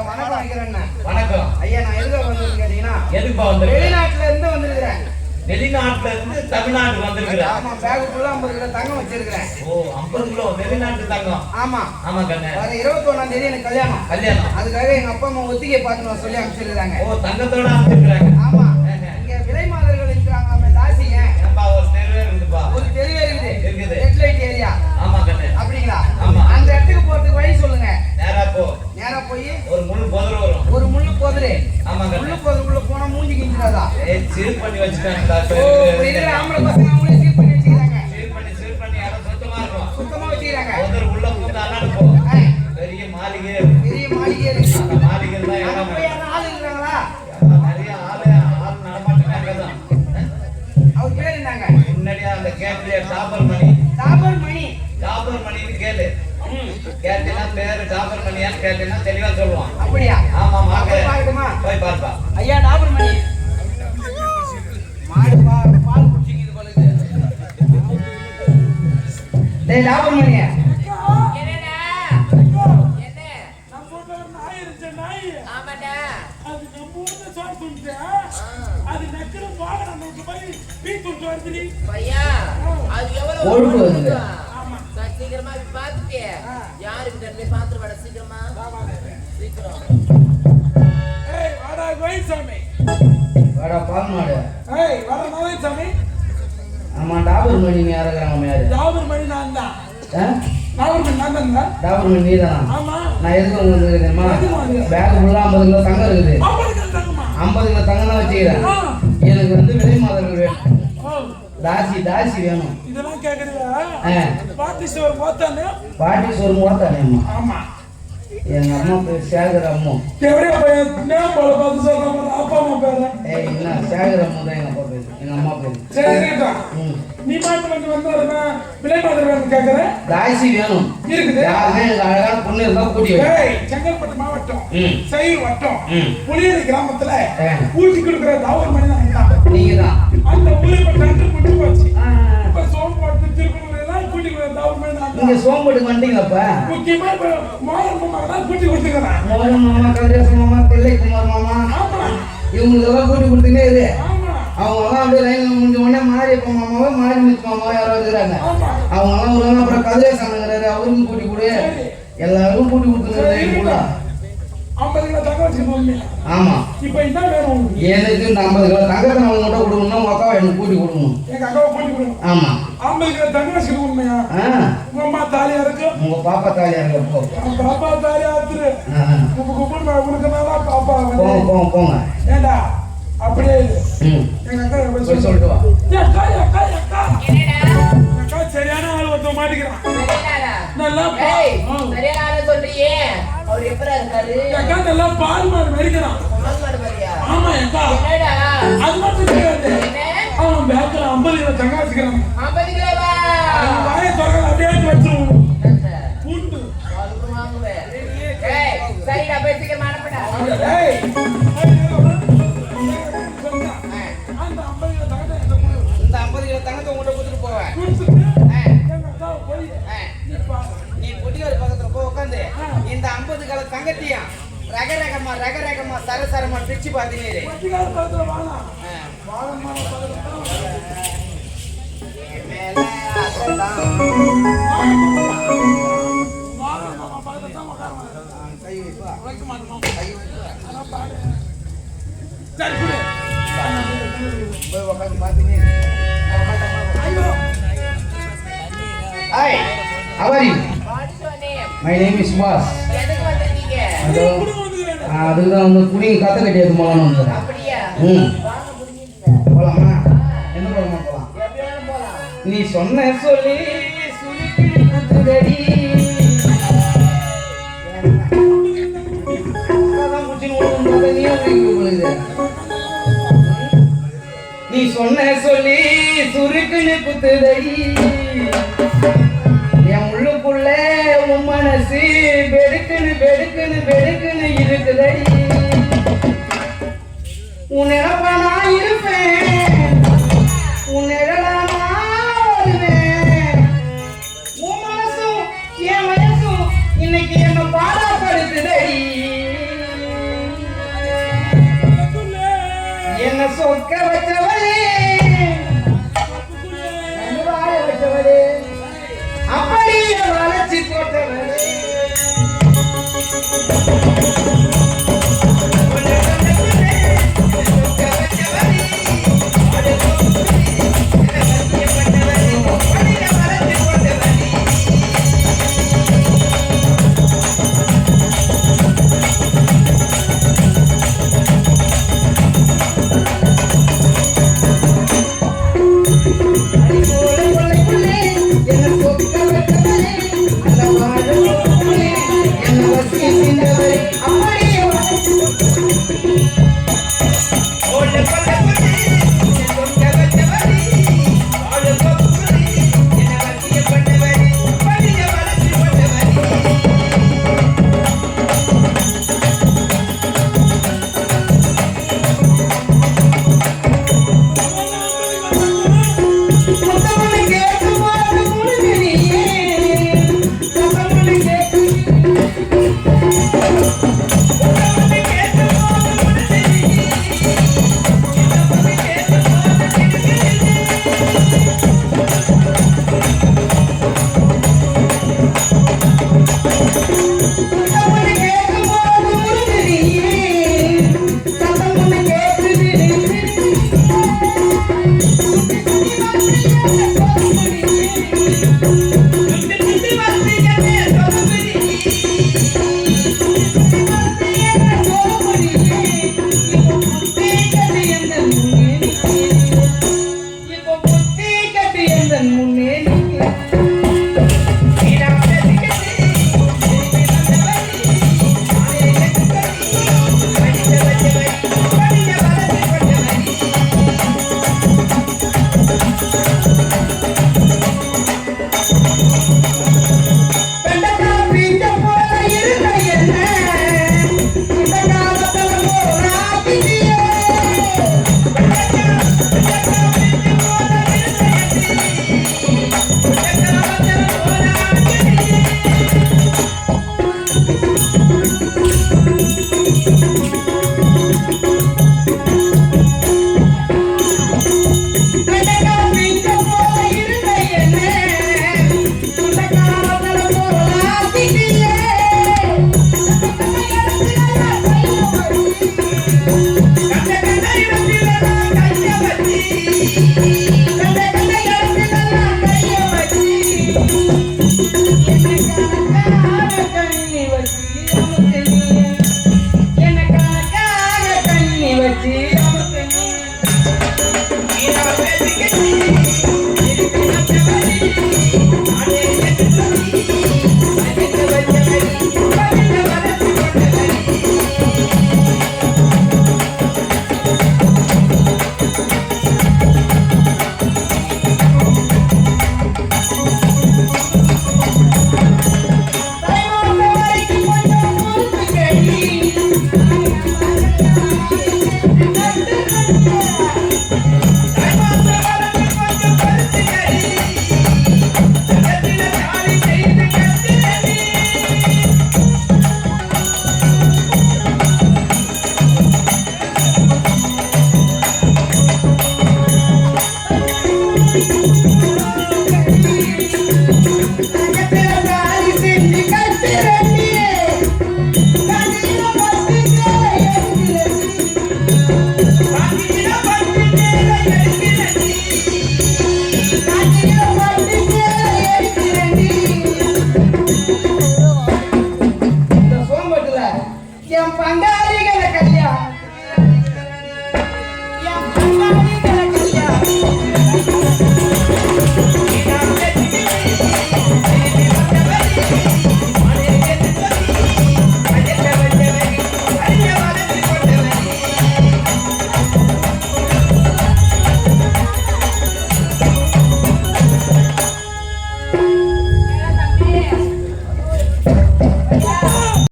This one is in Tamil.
வணக்கம் வைக்கிறேன். வணக்கம் ஐயா. நான் எதுக்கு வந்திருக்கேன் கேட்டீங்கன்னா, எதுக்கு வந்து வெளிநாட்டுல இருந்து வந்திருக்கிறேன். வெளிநாட்டுல இருந்து தமிழ்நாட்டுக்கு வந்திருக்கிறேன். ஆமா, பேக் ஃபுல்லா 50 கிலோ தங்கம் வச்சிருக்கிறேன். ஓ, 50 கிலோ வெளிநாட்டு தங்கம். ஆமா ஆமா கண்ணே. வர 21ஆம் தேதி எனக்கு கல்யாணம். அதுக்காக எங்க அப்பா அம்மா ஒத்திகை பார்க்கணும் சொல்லி அனுப்பிச்சிருக்காங்க. ஓ, தங்கத்தோட அனுப்பிச்சிருக்காங்க. ஆமா. இங்க விலை மாதர்கள் இருக்கிறாங்க. நம்ம தாசிங்க. ஏம்பா ஒரு தெருவே இருக்குதுப்பா. ஒரு தெருவே இருக்குது. இருக்குது. Red light area. ஆமா கண்ணே. அப்படிங்களா? ஆமா. அந்த இடத்துக்கு போறதுக்கு வழி சொல்லுங்க. நேரா போ. நேரா போய் ஒரு முள்ளு போதற வரும். ஒரு முள்ளு போதறு. ஆமா கண்ணே. முள்ளு போதறுக்குள்ள போனா மூஞ்சி கிஞ்சிராதா? ஏய், சீல் பண்ணி வச்சிட்டாங்க. ஓ, இதுல ஆம்பளை பசங்க அவங்களே சீல் பண்ணி வச்சிருக்காங்க. சீல் பண்ணி இடம் சுத்தமா இருக்கும். சுத்தமா வச்சிருக்காங்க. போதற உள்ள பூந்தானால போ. பெரிய மாளிகை. பெரிய மாளிகை இருக்கு. அந்த மாளிகை தான் அங்க இடம். போய் யாரும் ஆள் இருக்காங்களா? நிறைய ஆள் நடமாட்டமே தான். அவர் பேர் என்னங்க? முன்னாடியே அந்த கேட்லயே டாபர் மணி. டாபர் மணி. டாபர் மணின்னு கேளு. கேட்டீங்கன்னா பேரு டாபர் மணியான்னு கேட்டீங்கன்னா தெளிவா சொல்லுவான். அப்படியா? ஆமா வாங்க. பாக்கட்டுமா? போய் பாருப்பா. ஐயா டாபர் மணி. மாடு பால் குடிச்சிக்கிது போலது. டேய் டாபர் மணி. என்னடா? என்ன? நம்ம வீட்ல ஒரு நாய் இருந்துச்சு, நாய். ஆமாடா. அது நம்ம ஊர்ல சோறு துண்டுச்சு. அது நக்கிற பாக நமக்கு போய் பீத்துட்டு வருதுடி. பையா, அது எவ்வளவு ஒழுங்கு வருது. ஆமா. சீக்கிரமா போய் பார்த்துட்டு யாரு கிட்ட போய் பார்த்துட்டு வாடா சீக்கிரமா. சீக்கிரம். ஏய் வாடா கோயில்சாமி. வாடா பால் மாடு. ஏய் வாடா கோயில்சாமி. ஆமா டாபர் மணி நீ யாருங்கறாங்க மேல? டாபர் மணி நான் தான். டாபர் மணி நான் தான். டாபர் மணி நீதானா? ஆமா. நான் எதுக்கு உங்களுக்கு தெரியுமா? பேக் ஃபுல்லா 50 கிலோ தங்கம் இருக்குது. 50 கிலோ தங்கமா? 50 கிலோ தங்கம் தான் வச்சிக்கிறேன். எனக்கு வந்து விலை மாதர்கள் வேணும். தாசி வேணும். இதெல்லாம் கேக்குறியா? பாட்டி சோறு போத்தானே? பாட்டி சோறு போட்டானே அம்மா. ஆமா. எங்க அம்மா பேர் சேகர் அம்மா. எவரே பையன் நேம் போல பார்த்து சொல்றாங்க அப்பா அம்மா பேரு. ஏய் என்ன சேகர் அம்மா தான் எங்க அப்பா பேரு. எங்க அம்மா பேரு. சரி கேட்டா. நீ மாட்டு வந்து வந்தாருன்னா விலை மாதிரி வேணும் கேக்குற? தாசி வேணும். இருக்குது. யாருமே எனக்கு அழகான பொண்ணு இருந்தா கூட்டி வை. ஏய் செங்கல்பட்டு மாவட்டம் சையூர் வட்டம் புளியரி கிராமத்துல ஆ. ஊட்டி கொடுக்குற டாபர் மணி தான். நீங்க தான். அந்த ஊரை இப்ப டெண்டர் பண்ணி போச்சு. இப்ப சோம்பு திருக்குறள் எல்லாம் கூட்டி கொடுக்குற டாபர் மணி தான். நீங்க சோம்பட்டுக்கு வந்துட்டீங்கப்பா. முக்கியமா இப்ப மாயன் மாமா தான் கூட்டி கொடுத்துக்கிறேன். மோகன் மாமா, கதிரேசன் மாமா, தில்லைக்குமார் மாமா, ஆமா இவங்களுக்கு எல்லாம் கூட்டி கொடுத்துட்டே இரு. ஆமா அவங்க எல்லாம் அப்படியே லைன்ல முடிஞ்ச உடனே மாரியப்ப மாமாவை மாரிமுத்து மாமாவை யாரோ இருக்கிறாங்க. ஆமா. அவங்க எல்லாம் வருவாங்க. அப்புறம் கதிரேசனுங்கிறாரு, அவருக்கும் கூட்டி கொடு. எல்லாருக்கும் கூட்டி கொடுத்துருக்காரு கூட. 50 கிலோ தங்க வச்சுக்கோங்க. ஆமா. இப்ப என்ன வேணும் உங்களுக்கு? எனக்கு இந்த 50 கிலோ தங்கத்தை அவங்க மட்டும் கொடுக்கணும்னா உங்க அக்காவை எனக்கு கூட்டி கொடுக்கணும். எங்க அக்காவை கூட்டி கொடுக்கணும். ஆமா. 50 கிலோ தங்க வச்சுக்கணும் உண்மையா? உங்க அம்மா தாலியா இருக்கு. உங்க பாப்பா தாலியா இருக்க போ. பாப்பா தாலியா இருக்கு. உனக்கு நல்லா பாப்பா போங்க போங்க. ஏண்டா அப்படியே எங்க அக்கா போய் சொல்லிட்டு வா. அக்கா அக்கா என்னடா? அக்கா சரியான ஆள் ஒருத்த மாட்டிக்கிறான். சரியாடா. நல்லா ஏய், சரியான ஆளு சொல்றியே. அவர் எப்பரா இருக்காரு? அக்கா நல்லா பால் மாடு மறிக்கிறான். பால் மாடு மாதிரியா? ஆமா அக்கா. என்னடா? அது மட்டும் தெரியாது. என்ன? அவன் பேக்ல 50 கிலோ தங்க வச்சுக்கிறான். 50 கிலோவா? அவன் வாயை திறக்க அப்படியே வச்சிருவோம். பூண்டு அதுக்கு வாங்குவேன். ஏய், சரிடா போய் சீக்கிரமா அனுப்புடா. ஏய் அந்த 50 கிலோ தங்கத்தை எங்க கொடு. இந்த 50 கிலோ தங்கத்தை உங்கள்கிட்ட கொடுத்துட்டு போவேன். கொடுத்துட்டு எங்க அக்காவை போய் நீ பொட்டியார் பக்கத்துல போய் உட்காந்து இந்த 50 கிலோ தங்கத்தையும் ரக ரகமா சரசரமா பிரிச்சு பாத்தீங்க. பட்டிகார பக்கத்துல வாழலாம். வாழமா மேல அதெல்லாம் கை வைப்பா. கை வைப்பா. சரி குடு. போய் உட்காந்து பாத்தீங்க. Hi, how are you? What is your name? My name is Subhas. எதுக்கு வந்திருக்கீங்க? அதுதான் வந்து குடிங்க கத்த கட்டியது போலான்னு வந்துடுறேன். அப்படியா? வாங்க முடிஞ்சீங்க. போலாமா? என்ன போலாமா போலாம்? எப்படி வேணும் போலாம். நீ சொன்ன சொல்லி சுருக்கி குத்துதடி. நீ சொன்ன சொல்லி சுருக்குன்னு குத்துதடி. என் உள்ளுக்குள்ள உன் மனசு பெடுக்குன்னு பெடுக்குன்னு பெடுக்குன்னு இருக்குதடி. உன் நிலப்பா நான் இருப்பேன், உன் நிழலா நான் வருவேன். உன் மனசும் என் வயசும் இன்னைக்கு என்ன பாடப்படுத்துதடி. சொக்க வச்சவளே வாழ வச்சவளே அப்படியே வளர்ச்சி போட்டவளே